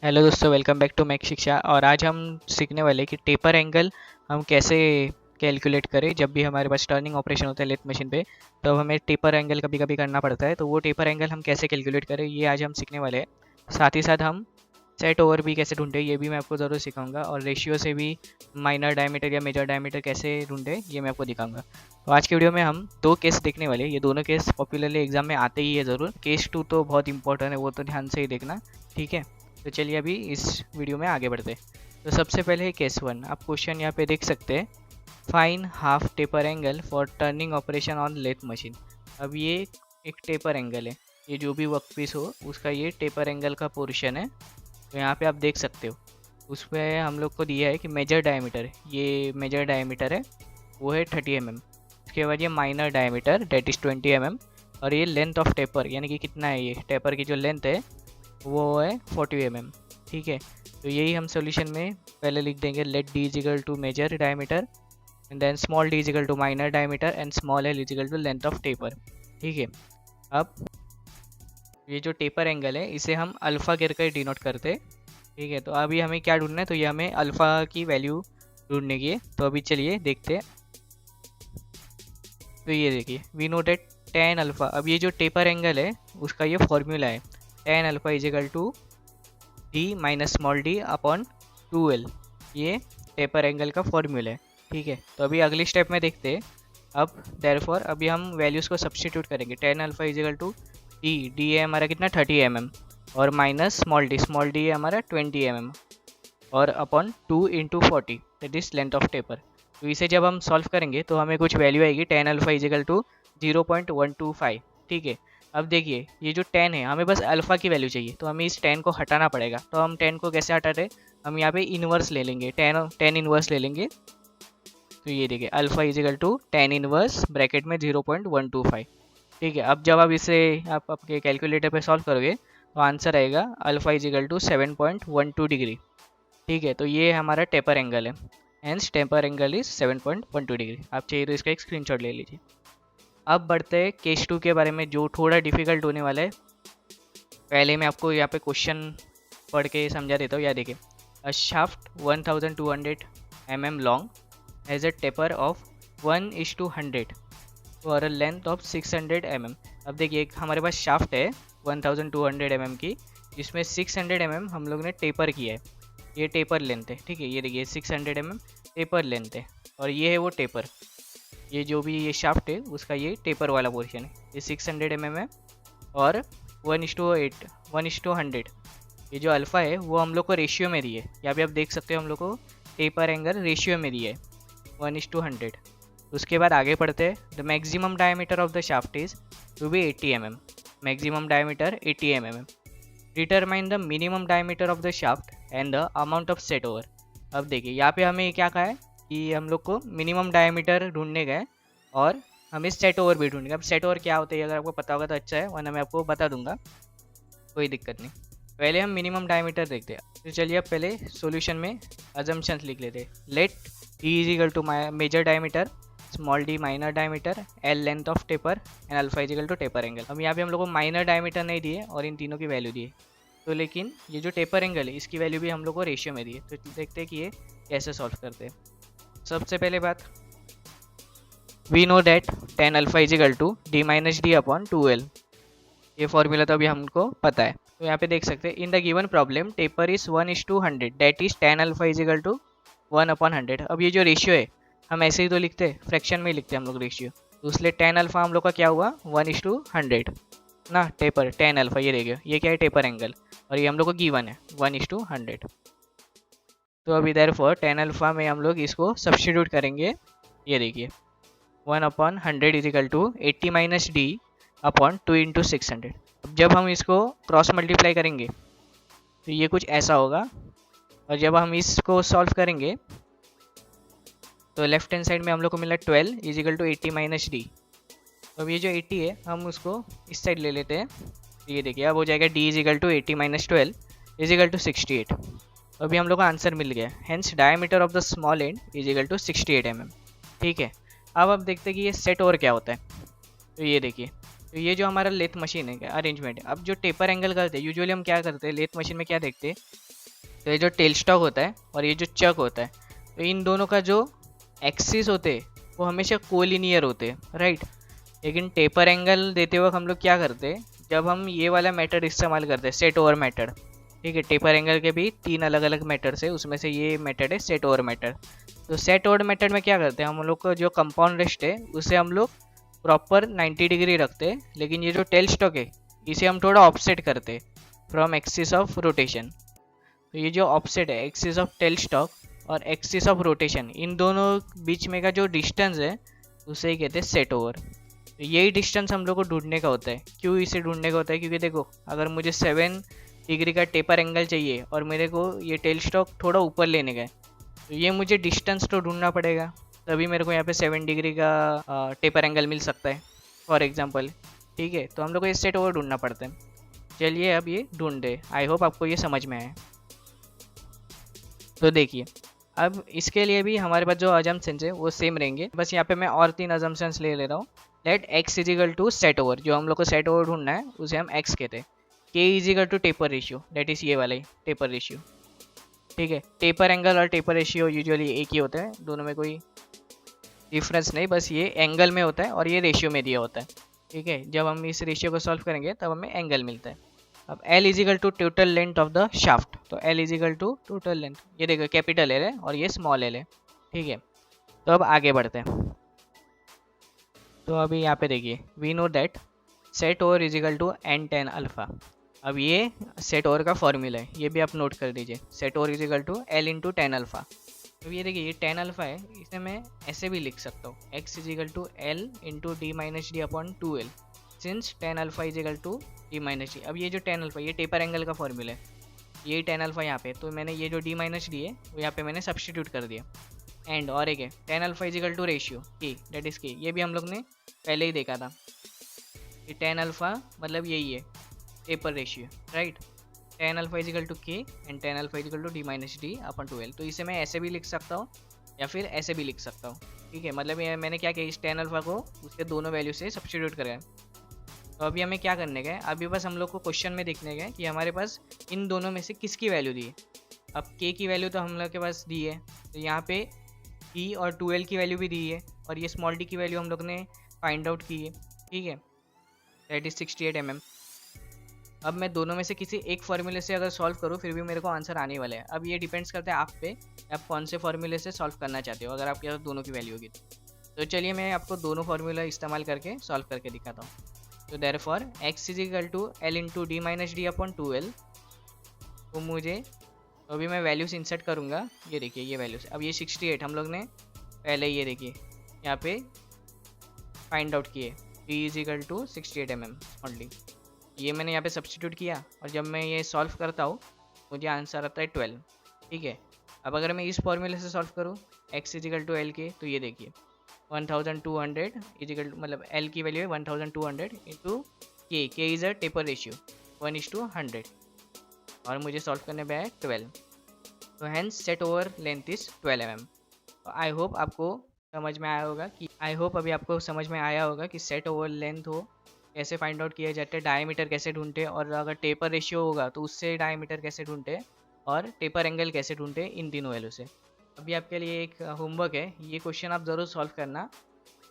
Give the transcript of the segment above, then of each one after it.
Hello दोस्तों, welcome back to Mac शिक्षा। और आज हम सीखने वाले कि टेपर एंगल हम कैसे कैलकुलेट करें। जब भी हमारे पास टर्निंग ऑपरेशन होता है लेथ मशीन पे, तो हमें टेपर एंगल कभी कभी करना पड़ता है। तो वो टेपर एंगल हम कैसे कैलकुलेट करें, ये आज हम सीखने वाले हैं। साथ ही साथ हम सेट ओवर भी कैसे ढूंढें, ये भी मैं आपको ज़रूर सिखाऊंगा। और रेशियो से भी माइनर डायमीटर या मेजर डायमीटर कैसे ढूंढें, ये मैं आपको दिखाऊंगा। तो आज के वीडियो में हम दो केस देखने वाले हैं। ये दोनों केस पॉपुलरली एग्जाम में आते ही है ज़रूर। केस 2 तो बहुत इंपॉर्टेंट है, वो तो ध्यान से ही देखना, ठीक है। तो चलिए अभी इस वीडियो में आगे बढ़ते हैं। तो सबसे पहले है केस 1। आप क्वेश्चन यहाँ पे देख सकते हैं, fine half taper angle for turning operation on lathe machine. अब ये एक टेपर एंगल है, ये जो भी वर्क पीस हो उसका ये टेपर एंगल का पोर्शन है। तो यहाँ पे आप देख सकते हो, उस पर हम लोग को दिया है कि मेजर डायमीटर, ये मेजर डायमीटर है वो है 30 mm। उसके बाद ये minor diameter that is 20 mm। और ये लेंथ ऑफ टेपर यानी कि कितना है, ये टेपर की जो लेंथ है वो है 40 mm, ठीक है। तो यही हम सॉल्यूशन में पहले लिख देंगे, let D is equal to major diameter and then small D is equal to minor diameter and small L is equal to length of taper, ठीक है। अब ये जो टेपर एंगल है इसे हम अल्फ़ा करके डिनोट करते हैं, ठीक है। तो अभी हमें क्या ढूंढना है, तो ये हमें अल्फ़ा की वैल्यू ढूंढने की है। तो अभी चलिए देखते हैं। तो ये देखिए, we know that tan alpha. अब ये जो टेपर एंगल है उसका ये फॉर्मूला है, tan alpha is equal to D minus small D upon 2l। ये टेपर एंगल का फॉर्मूला है, ठीक है। तो अभी अगली स्टेप में देखते हैं। अब देयरफॉर अभी हम वैल्यूज़ को सब्स्टिट्यूट करेंगे। tan alpha is equal to D है हमारा कितना 30 mm, और माइनस स्मॉल डी है हमारा 20 mm, और upon 2 into 40 that is length of taper. तो इसे जब हम सॉल्व करेंगे तो हमें कुछ वैल्यू आएगी, tan alpha is equal to 0.125, ठीक है। अब देखिए ये जो tan है, हमें बस अल्फ़ा की वैल्यू चाहिए, तो हमें इस tan को हटाना पड़ेगा। तो हम tan को कैसे हटाते हैं, हम यहाँ पे इन्वर्स ले लेंगे, tan इन्वर्स ले लेंगे। तो ये देखिए alpha is equal to tan inverse bracket में 0.125, ठीक है। अब जब आप इसे आप आपके कैलकुलेटर पे सॉल्व करोगे तो आंसर आएगा alpha is equal to 7.12 degree, ठीक है। तो ये हमारा टेपर एंगल है, hence taper angle is 7.12 degree. आप चाहिए तो इसका एक स्क्रीनशॉट ले लीजिए। अब बढ़ते हैं केस 2 के बारे में, जो थोड़ा डिफिकल्ट होने वाला है। पहले मैं आपको यहाँ पे क्वेश्चन पढ़ के समझा देता हूँ। या देखिए, अ shaft 1200 mm long has a taper of 1:100 और अ लेंथ ऑफ 600 mm। अब देखिए हमारे पास शाफ्ट है 1200 mm की, जिसमें 600 mm हम लोग ने टेपर किया है। ये टेपर लेंथ है, ठीक है। ये देखिए 600 mm टेपर लेंथ है, और ये है वो टेपर। ये जो भी ये शाफ्ट है उसका ये टेपर वाला पोर्शन है, ये 600 mm है। और 1:8 1:100 ये जो अल्फ़ा है वो हम लोग को रेशियो में दी है। यहाँ पे आप देख सकते हो हम लोग को टेपर एंगल रेशियो में दिया है 1:100। उसके बाद आगे पढ़ते हैं। The maximum diameter of the shaft is to be 80 mm। Maximum diameter 80 mm। Determine the minimum diameter of the shaft and the amount of set over. अब देखिए यहाँ पे हमें क्या कहा है कि हम लोग को मिनिमम डायमीटर ढूंढने गए और हमें सेट ओवर भी ढूंढने। अब सेट ओवर क्या होता है अगर आपको पता होगा तो अच्छा है, वरना मैं आपको बता दूंगा, कोई दिक्कत नहीं। पहले हम मिनिमम डायमीटर देखते हैं। तो चलिए अब पहले सॉल्यूशन में अजम्पशंस लिख लेते हैं। Let D is equal to major diameter, small D minor diameter, L length of taper and alpha is equal to taper angle. अब यहाँ पे हम लोग को माइनर डायमीटर नहीं दिए और इन तीनों की वैल्यू दी है, तो लेकिन ये जो टेपर एंगल है इसकी वैल्यू भी हम लोग को रेशियो में दी है। तो देखते हैं कि ये कैसे सॉल्व करते हैं। सबसे पहले बात, we know that tan alpha is equal to D minus D upon 2l। ये फॉर्मूला तो अभी हमको पता है। तो यहाँ पे देख सकते हैं, in the given problem taper is 1:100 that is tan alpha is equal to 1/100। अब ये जो रेशियो है हम ऐसे ही तो लिखते हैं, फ्रैक्शन में ही लिखते हैं हम लोग रेशियो। तो इसलिए tan अल्फा हम लोग का क्या हुआ 1:100 ना, टेपर tan अल्फा ये देखिए, ये क्या है टेपर एंगल, और ये हम लोग को गिवन है 1:100। तो अभी देयरफॉर tan अल्फा में हम लोग इसको सब्स्टिट्यूट करेंगे। ये देखिए 1/100 is equal to 80 minus D upon 2 into 600। अब जब हम इसको क्रॉस मल्टीप्लाई करेंगे तो ये कुछ ऐसा होगा, और जब हम इसको सॉल्व करेंगे तो लेफ्ट हैंड साइड में हम लोग को मिला 12 is equal to 80 minus D. तो अब ये जो 80 है हम उसको इस साइड ले लेते हैं। तो ये देखिए अब हो जाएगा D is equal to 80 minus 12 is equal to 68। तो अभी हम लोग का आंसर मिल गया, hence diameter of the small end is equal to 68 mm, ठीक है। अब देखते हैं कि ये सेट ओवर क्या होता है। तो ये देखिए तो ये जो हमारा लेथ मशीन है अरेंजमेंट है। अब जो टेपर एंगल करते हैं यूजुअली हम क्या करते हैं लेथ मशीन में क्या देखते हैं, तो ये जो टेल स्टॉक होता है और ये जो चक होता है, तो इन दोनों का जो एक्सिस होते हैं वो हमेशा कोलिनियर होते हैं, राइट। लेकिन टेपर एंगल देते वक्त हम लोग क्या करते हैं, जब हम ये वाला मेथड इस्तेमाल करते हैं सेट ओवर मेथड, ठीक है। टेपर एंगल के भी 3 अलग अलग मेथड्स है, उसमें से ये मेथड है सेट ओवर मेथड। तो सेट ओवर मेथड में क्या करते हैं, हम लोग को जो कंपाउंड रेस्ट है उसे हम लोग प्रॉपर 90 डिग्री रखते हैं, लेकिन ये जो टेल स्टॉक है इसे हम थोड़ा ऑफसेट करते हैं फ्रॉम एक्सिस ऑफ रोटेशन। तो ये जो ऑफसेट है एक्सिस ऑफ टेल स्टॉक और एक्सिस ऑफ रोटेशन, इन दोनों बीच में का जो डिस्टेंस है उसे ही कहते हैं सेट ओवर। तो यही डिस्टेंस हम लोग को ढूंढने का होता है। क्यों इसे ढूंढने का होता है, क्योंकि देखो अगर मुझे 7 डिग्री का टेपर एंगल चाहिए और मेरे को ये टेल स्टॉक थोड़ा ऊपर लेने का है, तो ये मुझे डिस्टेंस तो ढूंढना पड़ेगा, तभी मेरे को यहाँ पे 7 डिग्री का टेपर एंगल मिल सकता है फॉर एग्जांपल, ठीक है। तो हम लोग को ये सेट ओवर ढूंढना पड़ता है। चलिए अब ये ढूंढे, आई होप आपको ये समझ में आए। तो देखिए अब इसके लिए भी हमारे पास जो अजम्पशंस है वो सेम रहेंगे, बस यहाँ पे मैं और 3 अजम्पशंस ले रहा हूँ। Let X is equal to set over, जो हम लोग को सेट ओवर ढूंढना है उसे हम एक्स कहते हैं। K is equal to taper ratio, that is ये वाला ही टेपर रेशियो, ठीक है। टेपर एंगल और टेपर रेशियो यूजुअली एक ही होता है, दोनों में कोई डिफरेंस नहीं, बस ये एंगल में होता है और ये रेशियो में दिया होता है, ठीक है। जब हम इस रेशियो को सॉल्व करेंगे तब हमें एंगल मिलता है। अब L is equal to total length of the shaft, तो L is equal to total length, ये देखो कैपिटल L है और ये स्मॉल L है, ठीक है। तो अब आगे बढ़ते हैं। तो अभी यहाँ पे देखिए we know that set over is equal to n tan alpha. अब ये सेट ओवर का फॉर्मूला है, ये भी आप नोट कर दीजिए, set over is equal to L into tan alpha. तो ये देखिए ये tan अल्फा है, इसे मैं ऐसे भी लिख सकता हूँ x is equal to L into D minus D upon 2L, since tan alpha is equal to D minus D. अब ये जो tan अल्फा ये टेपर एंगल का फॉर्मूला है, ये tan अल्फा यहाँ पे, तो मैंने ये जो डी माइनस डी है वो यहाँ पे मैंने सब्सटीट्यूट कर दिया। एंड और एक है tan alpha is equal to ratio की, डेट इज की, ये भी हम लोग ने पहले ही देखा था कि tan अल्फा मतलब यही है taper ratio, right. tan alpha is equal to K and tan alpha is equal to D minus D upon 2L। तो इसे मैं ऐसे भी लिख सकता हूँ या फिर ऐसे भी लिख सकता हूँ, ठीक है। मतलब ये मैंने क्या किया, इस tan अल्फा को उसके दोनों वैल्यू से सब्सटीट्यूट करें। तो अभी हमें क्या करने का है, अभी बस हम लोग को क्वेश्चन में देखने का है कि हमारे पास इन दोनों में से किसकी वैल्यू दी है। अब के की वैल्यू तो हम लोग के पास दी है, तो यहाँ पे ई और 2L की वैल्यू भी दी है और ये स्मॉल डी की वैल्यू हम लोग ने फाइंड आउट की है, ठीक है, दैट इज 68 mm। अब मैं दोनों में से किसी एक फार्मूले से अगर सॉल्व करूँ फिर भी मेरे को आंसर आने वाला है। अब ये डिपेंड्स करता है आप पे, आप कौन से फार्मूले से सॉल्व करना चाहते हो, अगर आपके पास दोनों की वैल्यू होगी तो चलिए मैं आपको दोनों फार्मूला इस्तेमाल करके सॉल्व करके दिखाता हूँ। तो therefore x is equal to L into D minus D upon 2L। तो मुझे अभी मैं वैल्यूज इंसर्ट करूँगा, ये देखिए ये वैल्यूज, अब ये 68 हम लोग ने पहले ये देखिए यहाँ पे फाइंड आउट किए, d is equal to 68 mm only, ये मैंने यहाँ पे सब्सटीट्यूट किया और जब मैं ये सॉल्व करता हूँ मुझे आंसर आता है 12, ठीक है। अब अगर मैं इस फॉर्मूले से सॉल्व करूँ x इजिकल टू L के, तो ये देखिए 1200 इजिकल मतलब L की वैल्यू है 1200 इंटू के इज़ अ टेपर रेशियो 1:100 और मुझे सॉल्व करने पे है 12। तो hence set over length is 12 mm। तो आई होप आपको समझ में आया होगा कि अभी आपको समझ में आया होगा कि सेट ओवर लेंथ हो कैसे फाइंड आउट किया जाता है, डायमीटर कैसे ढूंढते, और अगर टेपर रेशियो होगा तो उससे डायमीटर कैसे ढूंढते और टेपर एंगल कैसे ढूंढते, इन तीनों वैल्यू से। अभी आपके लिए एक होमवर्क है, ये क्वेश्चन आप ज़रूर सॉल्व करना,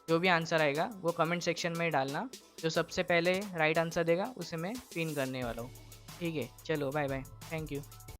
जो भी आंसर आएगा वो कमेंट सेक्शन में डालना, जो सबसे पहले राइट आंसर देगा उसे मैं पिन करने वाला हूँ, ठीक है। चलो बाय बाय, थैंक यू।